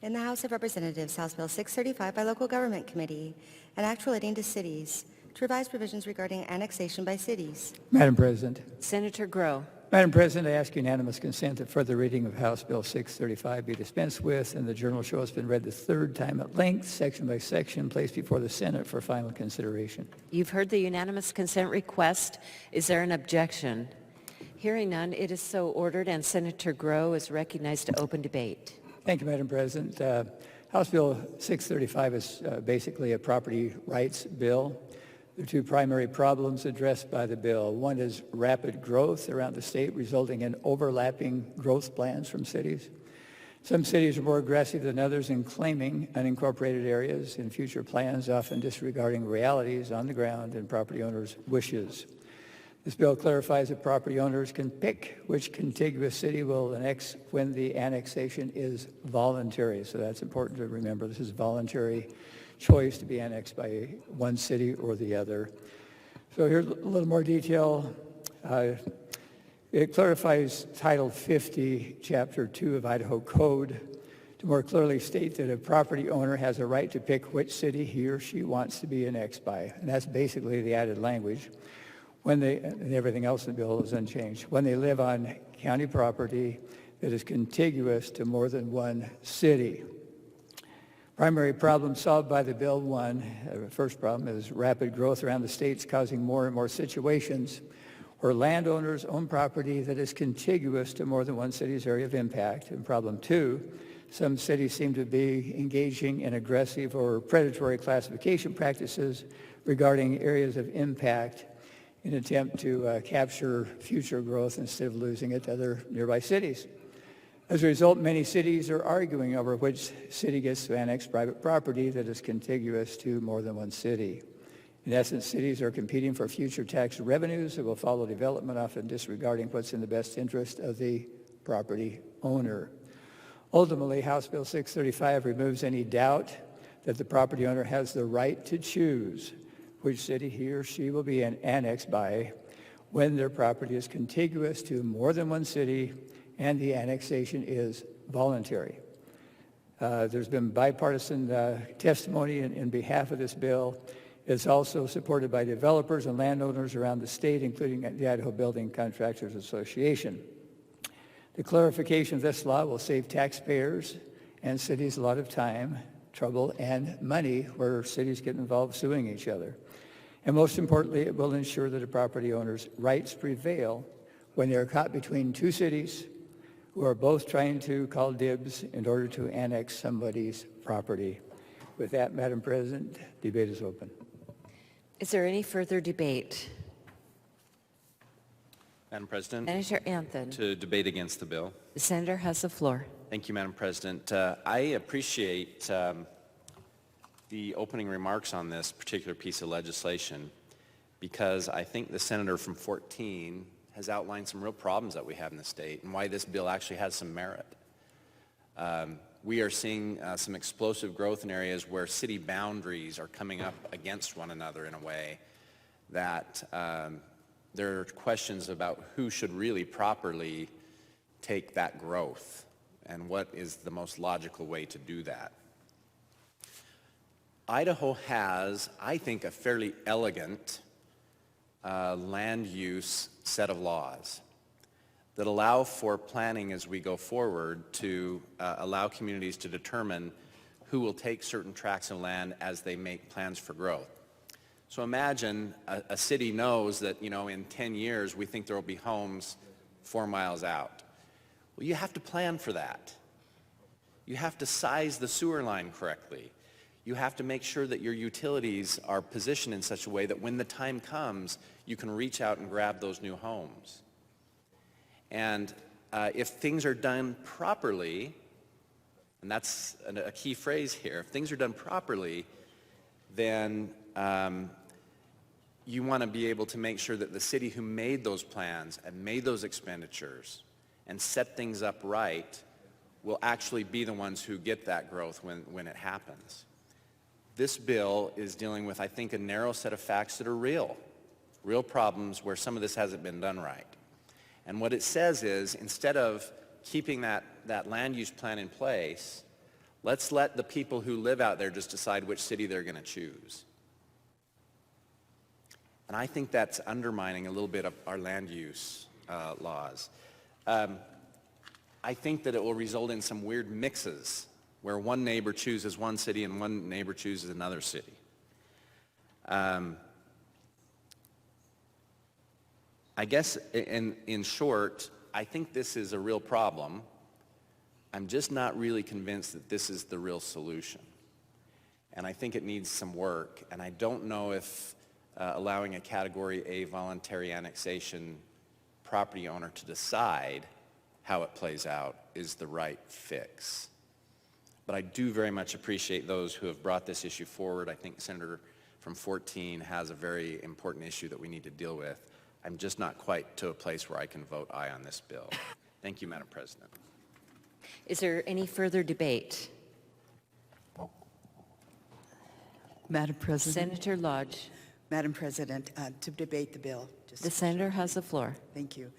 In the House of Representatives, House Bill 635 by Local Government Committee, an act relating to cities, to revise provisions regarding annexation by cities. Madam President. Senator Grow. Madam President, I ask unanimous consent that further reading of House Bill 635 be dispensed with, and the journal show has been read the third time at length, section by section, placed before the Senate for final consideration. You've heard the unanimous consent request. Is there an objection? Hearing none, it is so ordered, and Senator Grow is recognized to open debate. Thank you, Madam President. House Bill 635 is basically a property rights bill. There are two primary problems addressed by the bill. One is rapid growth around the state, resulting in overlapping growth plans from cities. Some cities are more aggressive than others in claiming unincorporated areas in future plans, often disregarding realities on the ground and property owners' wishes. This bill clarifies that property owners can pick which contiguous city will annex when the annexation is voluntary. So that's important to remember. This is a voluntary choice to be annexed by one city or the other. So here's a little more detail. It clarifies Title 50, Chapter 2 of Idaho Code to more clearly state that a property owner has a right to pick which city he or she wants to be annexed by. And that's basically the added language. And everything else in the bill is unchanged. When they live on county property that is contiguous to more than one city. Primary problem solved by the bill, first problem is rapid growth around the states, causing more and more situations where landowners own property that is contiguous to more than one city's area of impact. And problem two, some cities seem to be engaging in aggressive or predatory classification practices regarding areas of impact in an attempt to capture future growth instead of losing it to other nearby cities. As a result, many cities are arguing over which city gets to annex private property that is contiguous to more than one city. In essence, cities are competing for future tax revenues that will follow development, often disregarding what's in the best interest of the property owner. Ultimately, House Bill 635 removes any doubt that the property owner has the right to choose which city he or she will be annexed by when their property is contiguous to more than one city and the annexation is voluntary. There's been bipartisan testimony in behalf of this bill. It's also supported by developers and landowners around the state, including the Idaho Building Contractors Association. The clarification of this law will save taxpayers and cities a lot of time, trouble, and money where cities get involved suing each other. And most importantly, it will ensure that a property owner's rights prevail when they're caught between two cities who are both trying to call dibs in order to annex somebody's property. With that, Madam President, debate is open. Is there any further debate? Madam President, Senator Anthony. to debate against the bill. The senator has the floor. Thank you, Madam President. I appreciate the opening remarks on this particular piece of legislation because I think the senator from 14 has outlined some real problems that we have in the state and why this bill actually has some merit. We are seeing some explosive growth in areas where city boundaries are coming up against one another in a way that there are questions about who should really properly take that growth and what is the most logical way to do that. Idaho has, I think, a fairly elegant land use set of laws that allow for planning as we go forward to allow communities to determine who will take certain tracts of land as they make plans for growth. So imagine a city knows that, in 10 years we think there will be homes 4 miles out. Well, you have to plan for that. You have to size the sewer line correctly. You have to make sure that your utilities are positioned in such a way that when the time comes, you can reach out and grab those new homes. And if things are done properly, and that's a key phrase here, if things are done properly, then you want to be able to make sure that the city who made those plans and made those expenditures and set things up right will actually be the ones who get that growth when it happens. This bill is dealing with, I think, a narrow set of facts that are real problems where some of this hasn't been done right. And what it says is, instead of keeping that land use plan in place, Let's let the people who live out there just decide which city they're going to choose. And I think that's undermining a little bit of our land use laws. I think that it will result in some weird mixes where one neighbor chooses one city and one neighbor chooses another city. I guess in short, I think this is a real problem. I'm just not really convinced that this is the real solution. And I think it needs some work. And I don't know if allowing a Category A voluntary annexation property owner to decide how it plays out is the right fix. But I do very much appreciate those who have brought this issue forward. I think Senator from 14 has a very important issue that we need to deal with. I'm just not quite to a place where I can vote aye on this bill. Thank you, Madam President. Is there any further debate? Madam President. Senator Lodge. Madam President, to debate the bill. The senator has the floor. Thank you.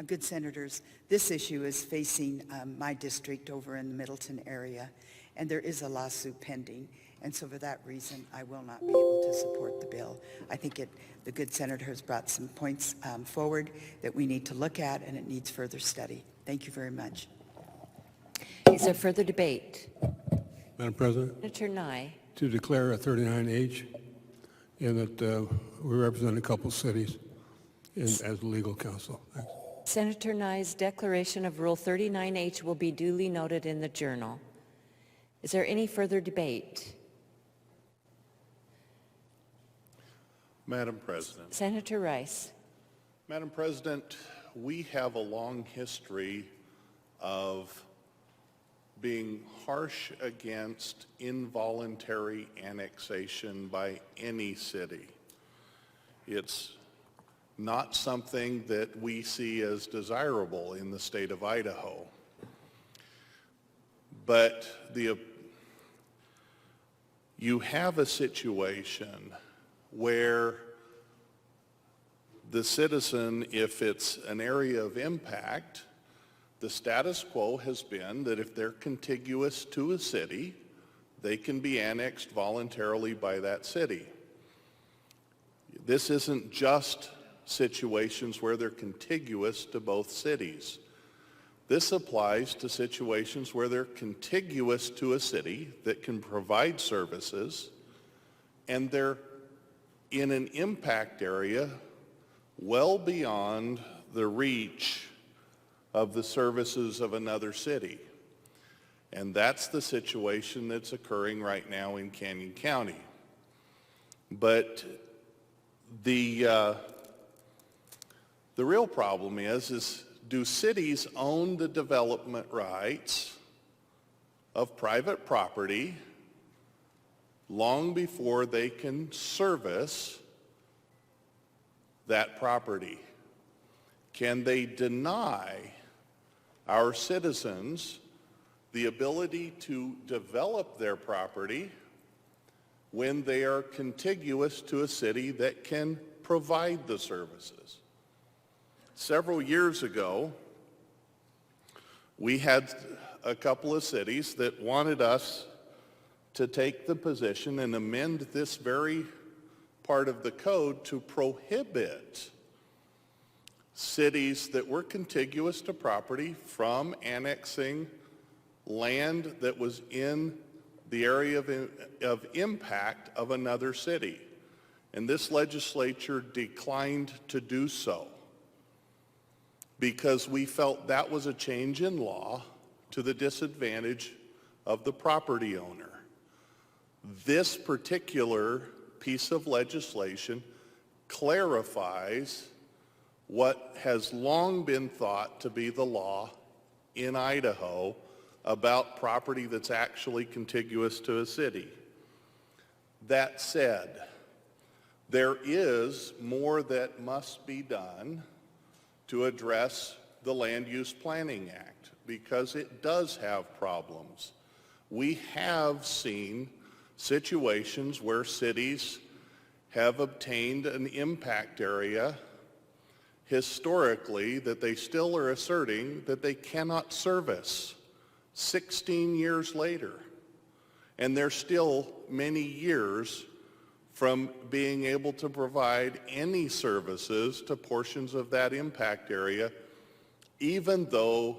Good senators, this issue is facing my district over in the Middleton area, and there is a lawsuit pending. And so for that reason, I will not be able to support the bill. I think the good senator has brought some points forward that we need to look at, and it needs further study. Thank you very much. Is there further debate? Madam President, Senator Nye. to declare a 39H and that we represent a couple cities as legal counsel. Thanks. Senator Nye's declaration of Rule 39H will be duly noted in the journal. Is there any further debate? Madam President. Senator Rice. Madam President, we have a long history of being harsh against involuntary annexation by any city. It's not something that we see as desirable in the state of Idaho. But you have a situation where the citizen, if it's an area of impact, the status quo has been that if they're contiguous to a city, they can be annexed voluntarily by that city. This isn't just situations where they're contiguous to both cities. This applies to situations where they're contiguous to a city that can provide services, and they're in an impact area well beyond the reach of the services of another city. And that's the situation that's occurring right now in Canyon County. But the real problem is do cities own the development rights of private property long before they can service that property? Can they deny our citizens the ability to develop their property when they are contiguous to a city that can provide the services? Several years ago, we had a couple of cities that wanted us to take the position and amend this very part of the code to prohibit cities that were contiguous to property from annexing land that was in the area of impact of another city. And this legislature declined to do so because we felt that was a change in law to the disadvantage of the property owner. This particular piece of legislation clarifies what has long been thought to be the law in Idaho about property that's actually contiguous to a city. That said, there is more that must be done to address the Land Use Planning Act because it does have problems. We have seen situations where cities have obtained an impact area historically that they still are asserting that they cannot service 16 years later. And they're still many years from being able to provide any services to portions of that impact area, even though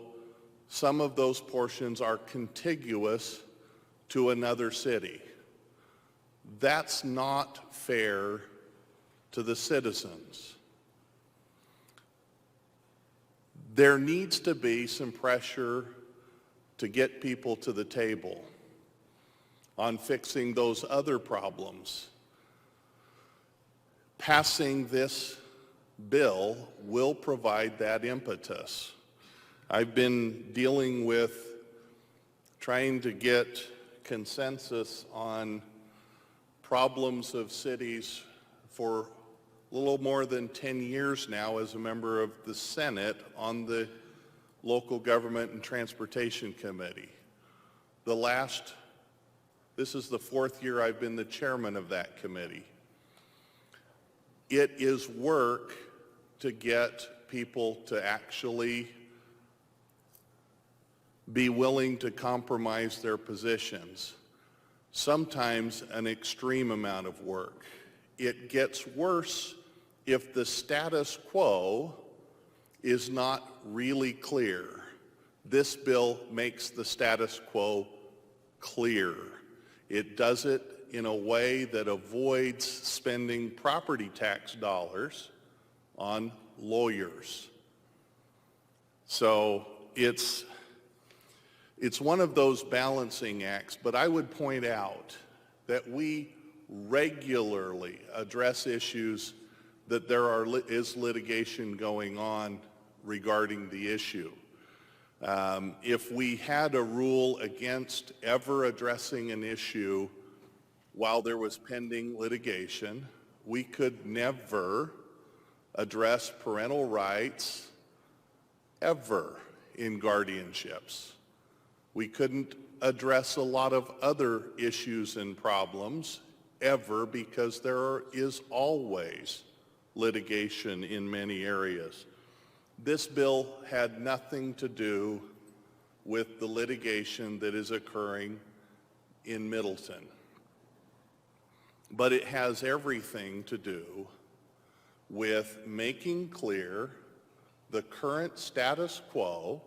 some of those portions are contiguous to another city. That's not fair to the citizens. There needs to be some pressure to get people to the table on fixing those other problems. Passing this bill will provide that impetus. I've been dealing with trying to get consensus on problems of cities for a little more than 10 years now as a member of the Senate on the Local Government and Transportation Committee. This is the 4th year I've been the chairman of that committee. It is work to get people to actually be willing to compromise their positions. Sometimes an extreme amount of work. It gets worse if the status quo is not really clear. This bill makes the status quo clear. It does it in a way that avoids spending property tax dollars on lawyers. So it's one of those balancing acts, but I would point out that we regularly address issues that there is litigation going on regarding the issue. If we had a rule against ever addressing an issue while there was pending litigation, we could never address parental rights ever in guardianships. We couldn't address a lot of other issues and problems ever because there is always litigation in many areas. This bill had nothing to do with the litigation that is occurring in Middleton, but it has everything to do with making clear the current status quo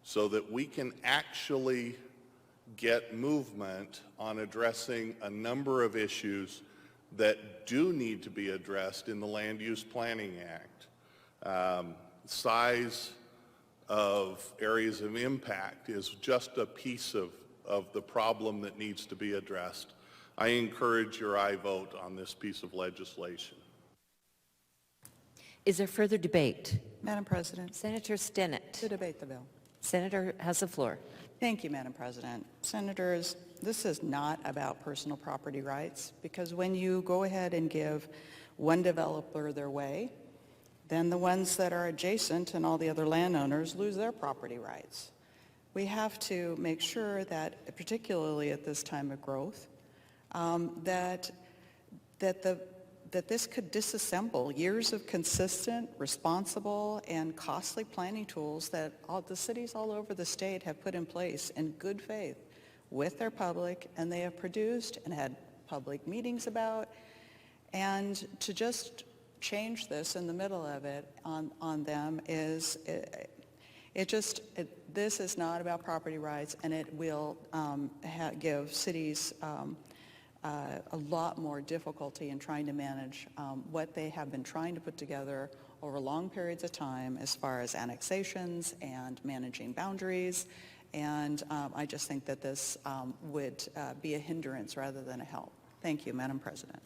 so that we can actually get movement on addressing a number of issues that do need to be addressed in the Land Use Planning Act. Size of areas of impact is just a piece of the problem that needs to be addressed. I encourage your aye vote on this piece of legislation. Is there further debate? Madam President, Senator Stinnett. to debate the bill. Senator has the floor. Thank you, Madam President. Senators, this is not about personal property rights, because when you go ahead and give one developer their way, then the ones that are adjacent and all the other landowners lose their property rights. We have to make sure that, particularly at this time of growth, that this could disassemble years of consistent, responsible, and costly planning tools that all the cities all over the state have put in place in good faith with their public, and they have produced and had public meetings about. And to just change this in the middle of it on them is, this is not about property rights, and it will give cities a lot more difficulty in trying to manage what they have been trying to put together over long periods of time as far as annexations and managing boundaries. And I just think that this would be a hindrance rather than a help. Thank you, Madam President.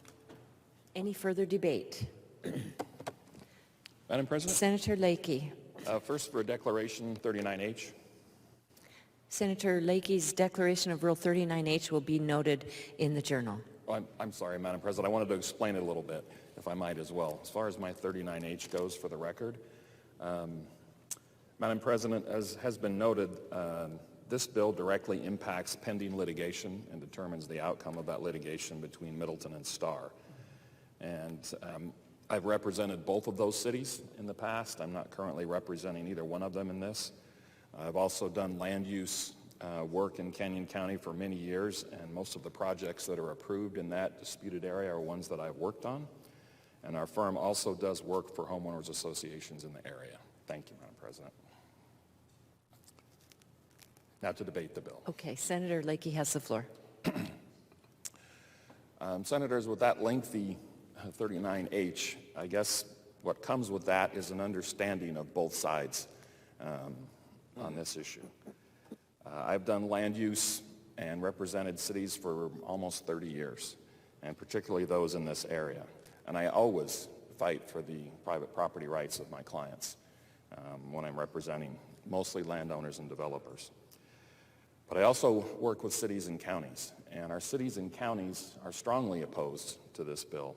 Any further debate? Madam President, Senator Lakey. first for a declaration 39H. Senator Lakey's declaration of Rule 39H will be noted in the journal. Oh, I'm sorry, Madam President. I wanted to explain it a little bit, if I might as well. As far as my 39H goes for the record, Madam President, as has been noted, this bill directly impacts pending litigation and determines the outcome of that litigation between Middleton and Starr. And I've represented both of those cities in the past. I'm not currently representing either one of them in this. I've also done land use work in Canyon County for many years, and most of the projects that are approved in that disputed area are ones that I've worked on. And our firm also does work for homeowners associations in the area. Thank you, Madam President. Now to debate the bill. Okay, Senator Lakey has the floor. Senators, with that lengthy 39H, I guess what comes with that is an understanding of both sides on this issue. I've done land use and represented cities for almost 30 years, and particularly those in this area. And I always fight for the private property rights of my clients when I'm representing mostly landowners and developers. But I also work with cities and counties, and our cities and counties are strongly opposed to this bill.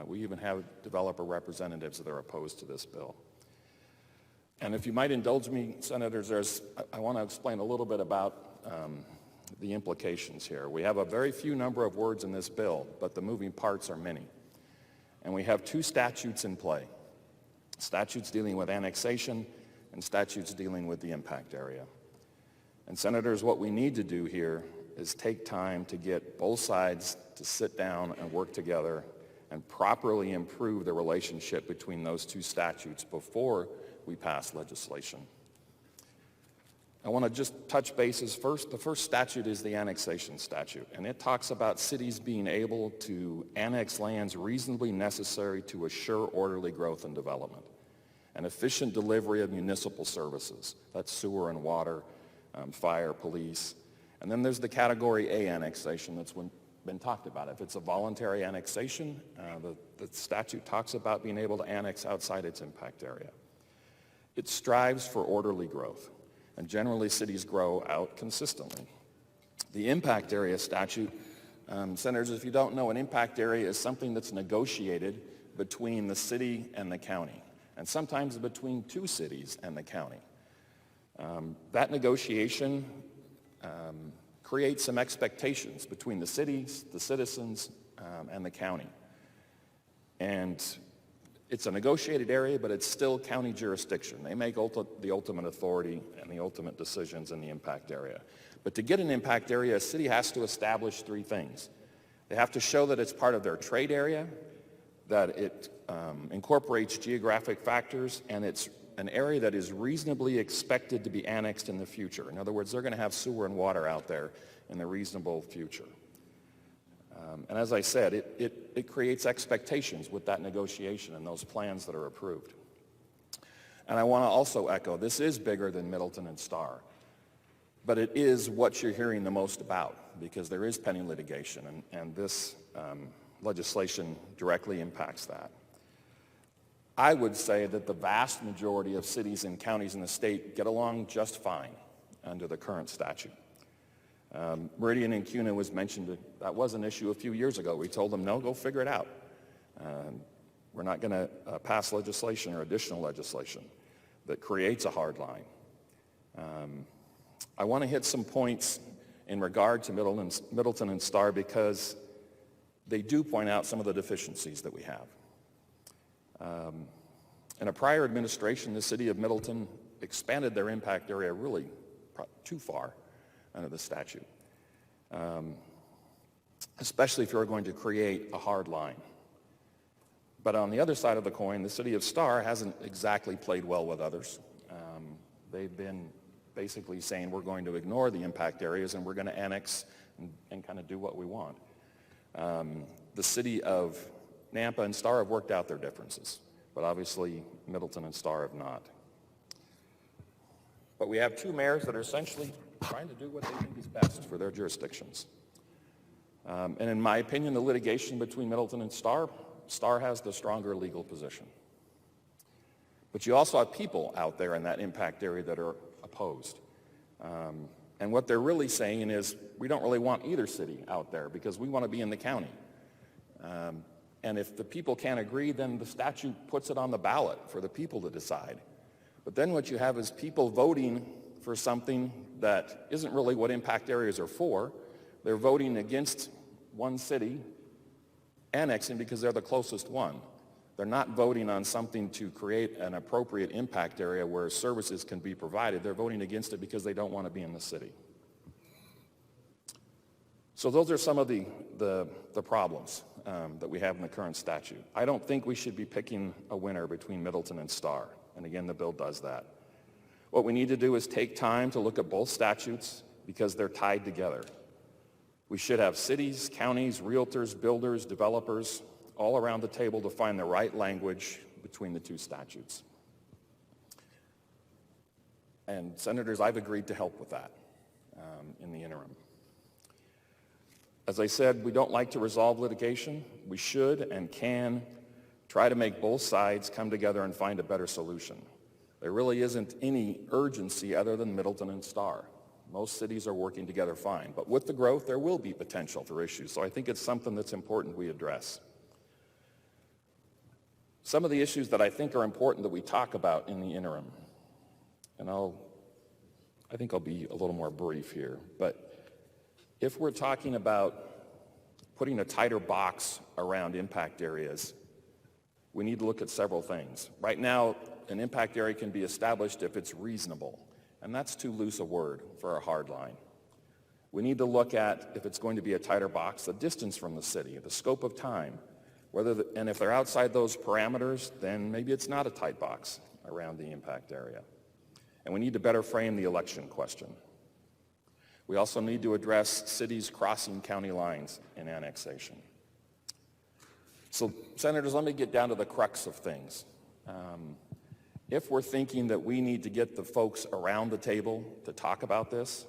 We even have developer representatives that are opposed to this bill. And if you might indulge me, Senators, I want to explain a little bit about the implications here. We have a very few number of words in this bill, but the moving parts are many. And we have two statutes in play, statutes dealing with annexation and statutes dealing with the impact area. And Senators, what we need to do here is take time to get both sides to sit down and work together and properly improve the relationship between those two statutes before we pass legislation. I want to just touch bases first. The first statute is the annexation statute, and it talks about cities being able to annex lands reasonably necessary to assure orderly growth and development and efficient delivery of municipal services. That's sewer and water, fire, police. And then there's the Category A annexation that's been talked about. If it's a voluntary annexation, the statute talks about being able to annex outside its impact area. It strives for orderly growth, and generally cities grow out consistently. The impact area statute, Senators, if you don't know, an impact area is something that's negotiated between the city and the county, and sometimes between two cities and the county. That negotiation creates some expectations between the cities, the citizens, and the county. And it's a negotiated area, but it's still county jurisdiction. They make the ultimate authority and the ultimate decisions in the impact area. But to get an impact area, a city has to establish three things. They have to show that it's part of their trade area, that it incorporates geographic factors, and it's an area that is reasonably expected to be annexed in the future. In other words, they're going to have sewer and water out there in the reasonable future. And as I said, it creates expectations with that negotiation and those plans that are approved. And I want to also echo, this is bigger than Middleton and Starr, but it is what you're hearing the most about because there is pending litigation, and this legislation directly impacts that. I would say that the vast majority of cities and counties in the state get along just fine under the current statute. Meridian and Cuna was mentioned. That was an issue a few years ago. We told them, no, go figure it out. We're not going to pass legislation or additional legislation that creates a hard line. I want to hit some points in regard to Middleton and Starr because they do point out some of the deficiencies that we have. In a prior administration, the city of Middleton expanded their impact area really too far under the statute, especially if you're going to create a hard line. But on the other side of the coin, the city of Starr hasn't exactly played well with others. They've been basically saying we're going to ignore the impact areas and we're going to annex and kind of do what we want. The city of Nampa and Starr have worked out their differences, but obviously Middleton and Starr have not. But we have two mayors that are essentially trying to do what they think is best for their jurisdictions. And in my opinion, the litigation between Middleton and Starr has the stronger legal position. But you also have people out there in that impact area that are opposed. And what they're really saying is, we don't really want either city out there because we want to be in the county. And if the people can't agree, then the statute puts it on the ballot for the people to decide. But then what you have is people voting for something that isn't really what impact areas are for. They're voting against one city annexing because they're the closest one. They're not voting on something to create an appropriate impact area where services can be provided. They're voting against it because they don't want to be in the city. So those are some of the problems that we have in the current statute. I don't think we should be picking a winner between Middleton and Starr. And again, the bill does that. What we need to do is take time to look at both statutes because they're tied together. We should have cities, counties, realtors, builders, developers all around the table to find the right language between the two statutes. And senators, I've agreed to help with that in the interim. As I said, we don't like to resolve litigation. We should and can try to make both sides come together and find a better solution. There really isn't any urgency other than Middleton and Starr. Most cities are working together fine. But with the growth, there will be potential for issues. So I think it's something that's important we address. Some of the issues that I think are important that we talk about in the interim, and I think I'll be a little more brief here, but if we're talking about putting a tighter box around impact areas, we need to look at several things. Right now, an impact area can be established if it's reasonable, and that's too loose a word for a hard line. We need to look at, if it's going to be a tighter box, the distance from the city, the scope of time, and if they're outside those parameters, then maybe it's not a tight box around the impact area. And we need to better frame the election question. We also need to address cities crossing county lines in annexation. So, senators, let me get down to the crux of things. If we're thinking that we need to get the folks around the table to talk about this,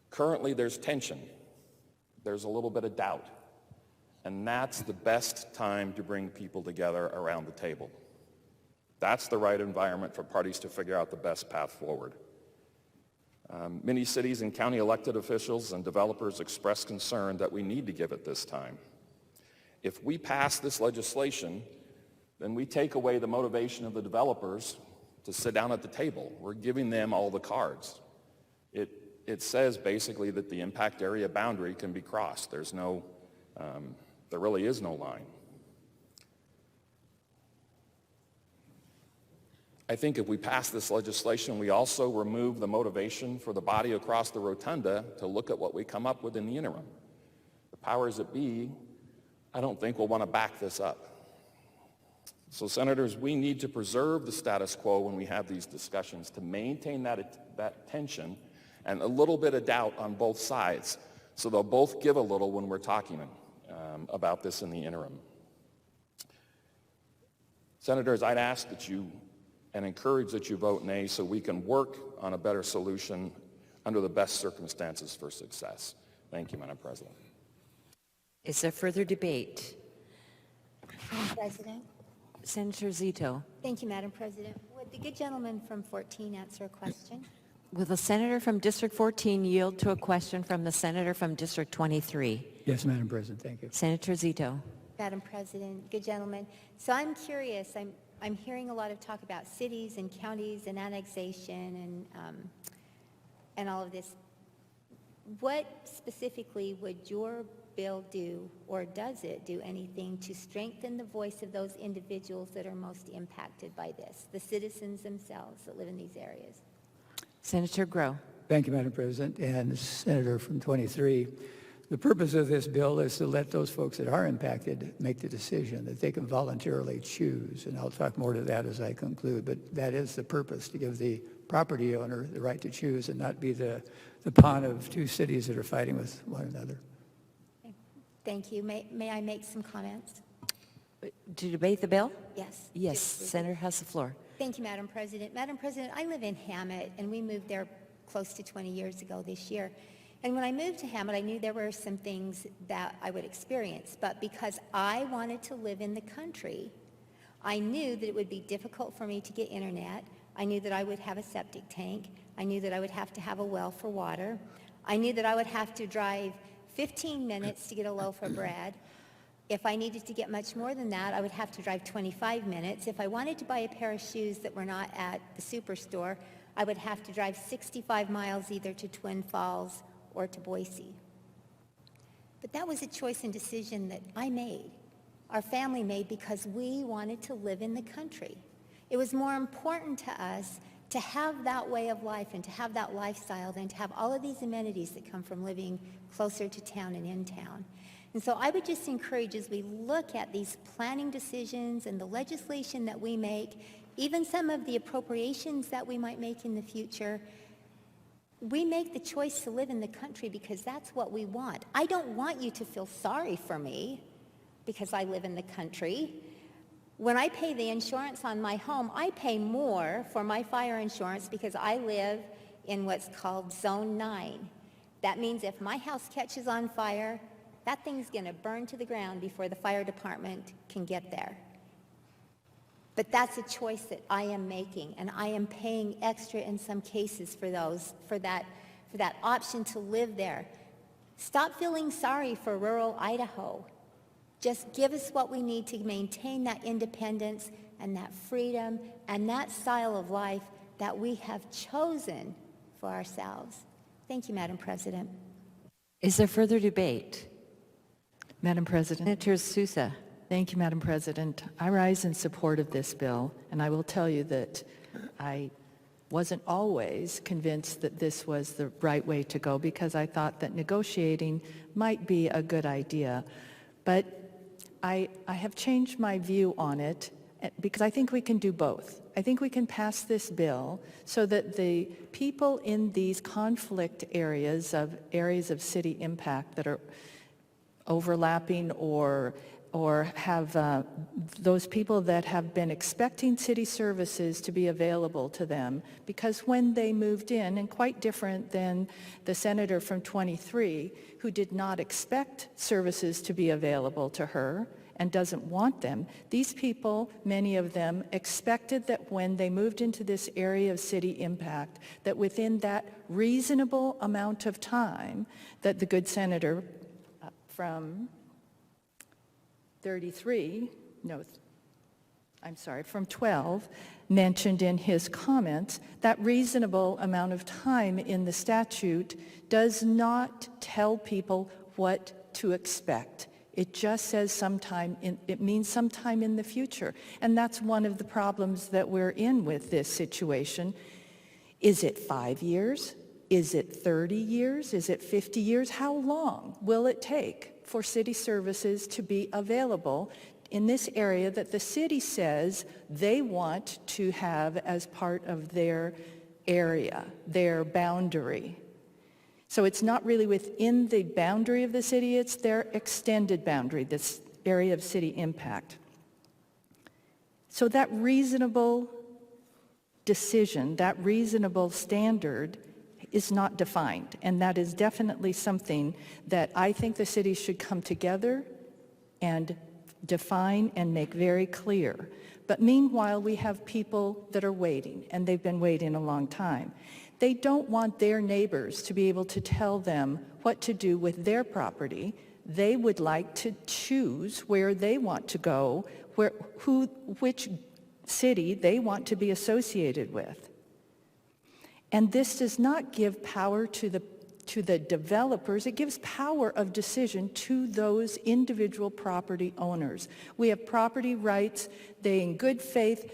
currently there's tension. There's a little bit of doubt. And that's the best time to bring people together around the table. That's the right environment for parties to figure out the best path forward. Many cities and county elected officials and developers express concern that we need to give it this time. If we pass this legislation, then we take away the motivation of the developers to sit down at the table. We're giving them all the cards. It says basically that the impact area boundary can be crossed. There really is no line. I think if we pass this legislation, we also remove the motivation for the body across the rotunda to look at what we come up with in the interim. The powers that be, I don't think will want to back this up. So, senators, we need to preserve the status quo when we have these discussions to maintain that tension and a little bit of doubt on both sides, so they'll both give a little when we're talking about this in the interim. Senators, I'd ask that you and encourage that you vote nay so we can work on a better solution under the best circumstances for success. Thank you, Madam President. Is there further debate? Madam President. Senator Zito. Thank you, Madam President. Would the good gentleman from 14 answer a question? Will the senator from District 14 yield to a question from the senator from District 23? Yes, Madam President, thank you. Senator Zito. Madam President, good gentleman. So I'm curious, I'm hearing a lot of talk about cities and counties and annexation and all of this. What specifically would your bill do, or does it do anything to strengthen the voice of those individuals that are most impacted by this, the citizens themselves that live in these areas? Senator Grow. Thank you, Madam President. And Senator from 23, the purpose of this bill is to let those folks that are impacted make the decision that they can voluntarily choose. And I'll talk more to that as I conclude, but that is the purpose, to give the property owner the right to choose and not be the pawn of two cities that are fighting with one another. Thank you. May I make some comments? To debate the bill? Yes. Yes, Just briefly. Senator has the floor. Thank you, Madam President. Madam President, I live in Hammett, and we moved there close to 20 years ago this year. And when I moved to Hammett, I knew there were some things that I would experience. But because I wanted to live in the country, I knew that it would be difficult for me to get internet. I knew that I would have a septic tank. I knew that I would have to have a well for water. I knew that I would have to drive 15 minutes to get a loaf of bread. If I needed to get much more than that, I would have to drive 25 minutes. If I wanted to buy a pair of shoes that were not at the superstore, I would have to drive 65 miles either to Twin Falls or to Boise. But that was a choice and decision that I made. our family made because we wanted to live in the country. It was more important to us to have that way of life and to have that lifestyle than to have all of these amenities that come from living closer to town and in town. And so I would just encourage, as we look at these planning decisions and the legislation that we make, even some of the appropriations that we might make in the future, we make the choice to live in the country because that's what we want. I don't want you to feel sorry for me because I live in the country. When I pay the insurance on my home, I pay more for my fire insurance because I live in what's called Zone 9. That means if my house catches on fire, that thing's going to burn to the ground before the fire department can get there. But that's a choice that I am making, and I am paying extra in some cases for that option to live there. Stop feeling sorry for rural Idaho. Just give us what we need to maintain that independence and that freedom and that style of life that we have chosen for ourselves. Thank you, Madam President. Is there further debate? Madam President. Senator Sousa. Thank you, Madam President. I rise in support of this bill, and I will tell you that I wasn't always convinced that this was the right way to go because I thought that negotiating might be a good idea. But I have changed my view on it because I think we can do both. I think we can pass this bill so that the people in these conflict areas of city impact that are overlapping or have those people that have been expecting city services to be available to them, because when they moved in, and quite different than the senator from 23 who did not expect services to be available to her and doesn't want them, these people, many of them, expected that when they moved into this area of city impact, that within that reasonable amount of time that the good senator from 12 mentioned in his comments, that reasonable amount of time in the statute does not tell people what to expect. It just says it means sometime in the future. And that's one of the problems that we're in with this situation. Is it 5 years? Is it 30 years? Is it 50 years? How long will it take for city services to be available in this area that the city says they want to have as part of their area, their boundary? So it's not really within the boundary of the city, it's their extended boundary, this area of city impact. So that reasonable decision, that reasonable standard is not defined, and that is definitely something that I think the city should come together and define and make very clear. But meanwhile, we have people that are waiting, and they've been waiting a long time. They don't want their neighbors to be able to tell them what to do with their property. They would like to choose where they want to go, which city they want to be associated with. And this does not give power to the developers. It gives power of decision to those individual property owners. We have property rights. They, in good faith,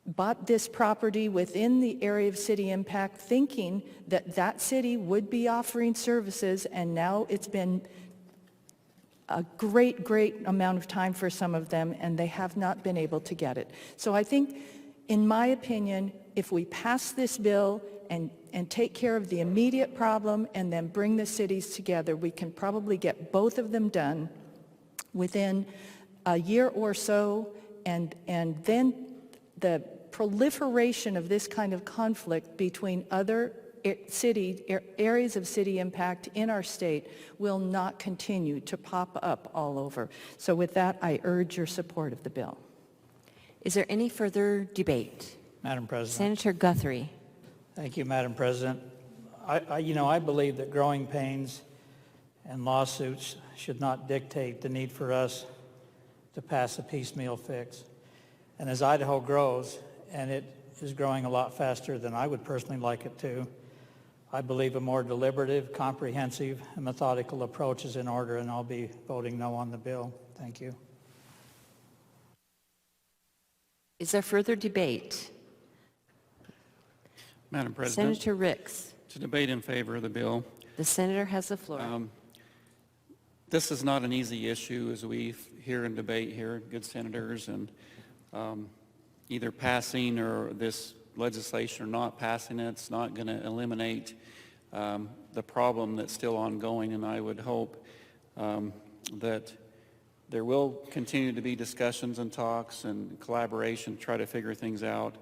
bought this property within the area of city impact thinking that that city would be offering services, and now it's been a great amount of time for some of them, and they have not been able to get it. So I think, in my opinion, if we pass this bill and take care of the immediate problem and then bring the cities together, we can probably get both of them done within a year or so, and then the proliferation of this kind of conflict between other areas of city impact in our state will not continue to pop up all over. So with that, I urge your support of the bill. Is there any further debate? Madam President. Senator Guthrie. Thank you, Madam President. I believe that growing pains and lawsuits should not dictate the need for us to pass a piecemeal fix. And as Idaho grows, and it is growing a lot faster than I would personally like it to, I believe a more deliberative, comprehensive, and methodical approach is in order, and I'll be voting no on the bill. Thank you. Is there further debate? Madam President, Senator Ricks. to debate in favor of the bill. The senator has the floor. This is not an easy issue, as we hear in debate here, good senators, and either passing or this legislation or not passing it's not going to eliminate the problem that's still ongoing, and I would hope that there will continue to be discussions and talks and collaboration to try to figure things out.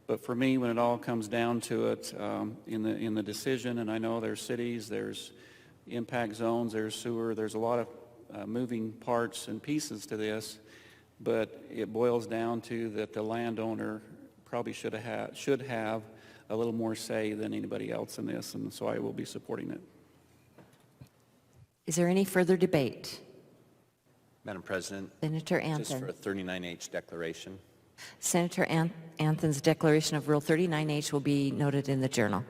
But for me, when it all comes down to it, in the decision, and I know there's cities, there's impact zones, there's sewer, there's a lot of moving parts and pieces to this, but it boils down to that the landowner probably should have a little more say than anybody else in this, and so I will be supporting it. Is there any further debate? Madam President, Senator just for Anthony. a 39H declaration. Senator Anthon's declaration of Rule 39H will be noted in the journal.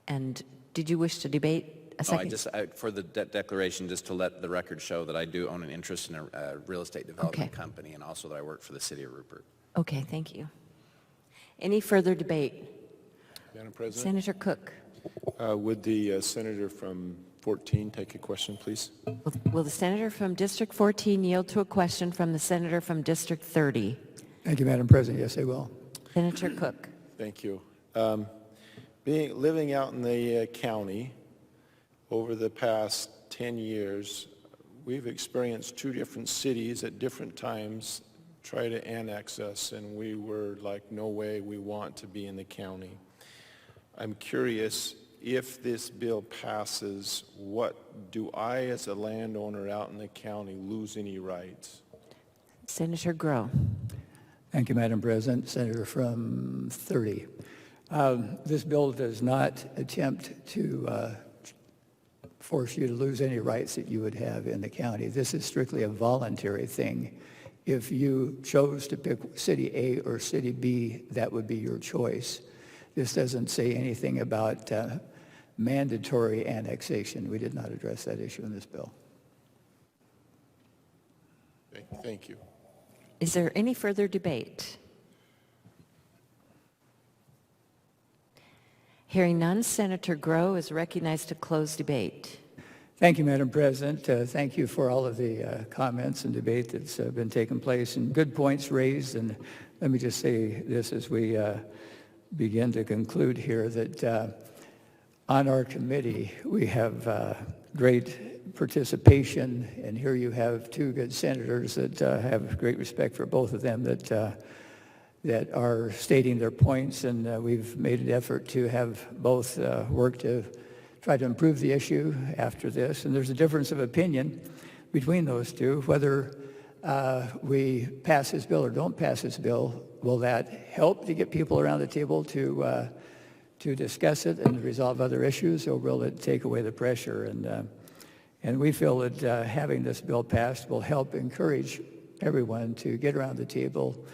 And did you wish to debate a second? For the declaration, just to let the record show that I do own an interest in a real estate development company, and also that I work for the city of Rupert. Okay, thank you. Any further debate? Madam President, Senator Cook. would the senator from 14 take a question, please? Will the senator from District 14 yield to a question from the senator from District 30? Thank you, Madam President. Yes, I will. Senator Cook. Thank you. Living out in the county over the past 10 years, we've experienced two different cities at different times try to annex us, and we were like, no way, we want to be in the county. I'm curious, if this bill passes, what do I, as a landowner out in the county, lose any rights? Senator Grow. Thank you, Madam President. Senator from 30. This bill does not attempt to force you to lose any rights that you would have in the county. This is strictly a voluntary thing. If you chose to pick City A or City B, that would be your choice. This doesn't say anything about mandatory annexation. We did not address that issue in this bill. Thank you. Is there any further debate? Hearing none, Senator Grow is recognized to close debate. Thank you, Madam President. Thank you for all of the comments and debate that's been taking place and good points raised. And let me just say this as we begin to conclude here, that on our committee we have great participation, and here you have two good senators that have great respect for both of them, that are stating their points, and we've made an effort to have both work to try to improve the issue after this. And there's a difference of opinion between those two, whether we pass this bill or don't pass this bill. Will that help to get people around the table to discuss it and resolve other issues, or will it take away the pressure? And we feel that having this bill passed will help encourage everyone to get around the table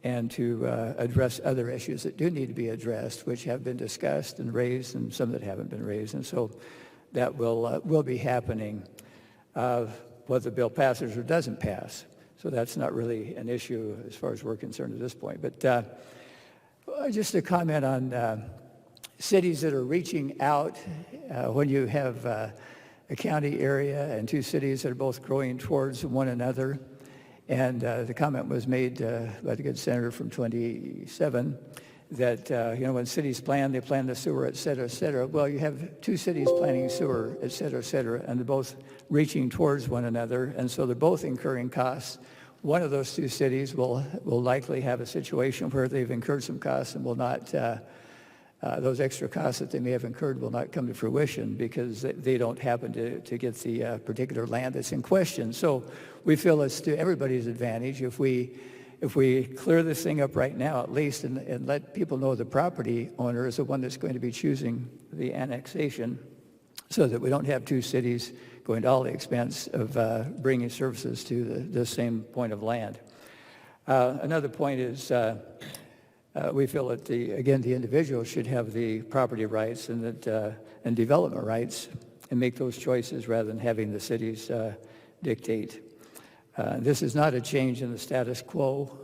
and to address other issues that do need to be addressed, which have been discussed and raised, and some that haven't been raised. And so that will be happening, whether the bill passes or doesn't pass. So that's not really an issue as far as we're concerned at this point. But just a comment on cities that are reaching out. When you have a county area and two cities that are both growing towards one another, and the comment was made by the good senator from 27 that, when cities plan, they plan the sewer, et cetera, et cetera. Well, you have two cities planning sewer, et cetera, and they're both reaching towards one another, and so they're both incurring costs. One of those two cities will likely have a situation where they've incurred some costs and will not, those extra costs that they may have incurred will not come to fruition because they don't happen to get the particular land that's in question. So we feel it's to everybody's advantage if we clear this thing up right now at least and let people know the property owner is the one that's going to be choosing the annexation, so that we don't have two cities going to all the expense of bringing services to the same point of land. Another point is we feel that the individual should have the property rights and development rights and make those choices rather than having the cities dictate. This is not a change in the status quo.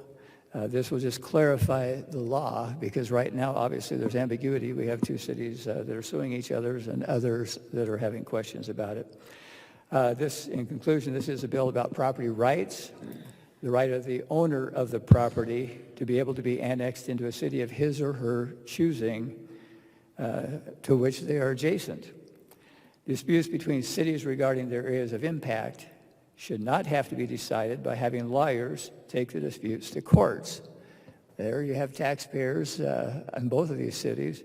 This will just clarify the law, because right now, obviously, there's ambiguity. We have two cities that are suing each other and others that are having questions about it. In conclusion, this is a bill about property rights, the right of the owner of the property to be able to be annexed into a city of his or her choosing to which they are adjacent. Disputes between cities regarding their areas of impact should not have to be decided by having lawyers take the disputes to courts. There you have taxpayers in both of these cities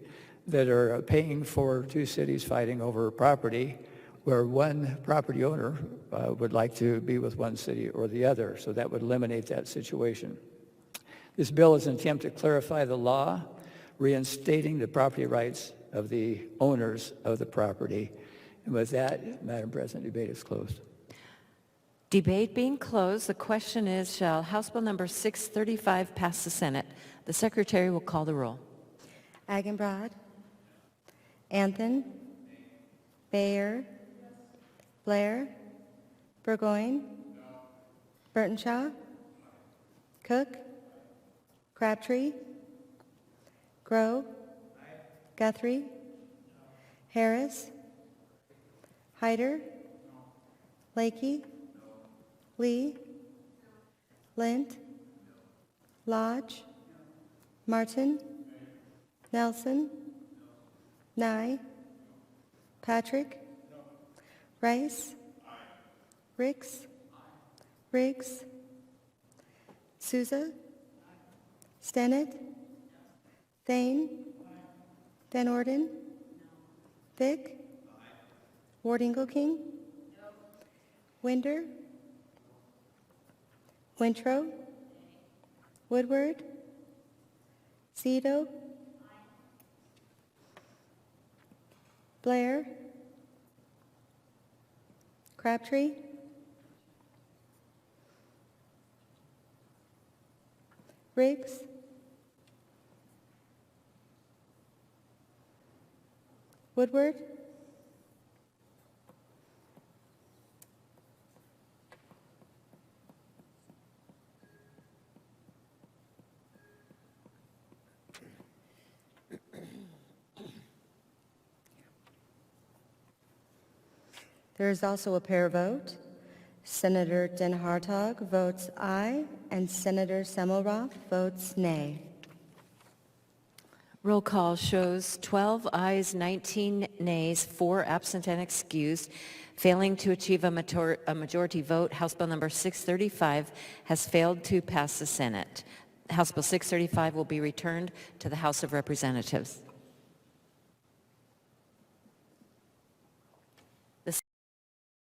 that are paying for two cities fighting over property where one property owner would like to be with one city or the other, so that would eliminate that situation. This bill is an attempt to clarify the law, reinstating the property rights of the owners of the property. And with that, Madam President, debate is closed. Debate being closed, the question is, shall House Bill number 635 pass the Senate? The Secretary will call the roll. Agenbrod, Anthen, Bayer, Blair, Burgoyne, Burtonshaw, Cook, Crabtree, Grow, Guthrie, Harris, Hyder, Lakey, Lee, Lint, Lodge, Martin, Nelson, Nye, Patrick, Rice, Ricks, Riggs, Souza, Stennett, Thane, Van Orden, Vick, Ward King, Winder, Wintro, Woodward, Zito, Blair, Crabtree, Riggs, Woodward, there is also a pair vote. Senator Den Hartog votes aye, and Senator Semmelroth votes nay. Roll call shows 12 ayes, 19 nays, 4 absent and excused. Failing to achieve a majority vote, House Bill number 635 has failed to pass the Senate. House Bill 635 will be returned to the House of Representatives.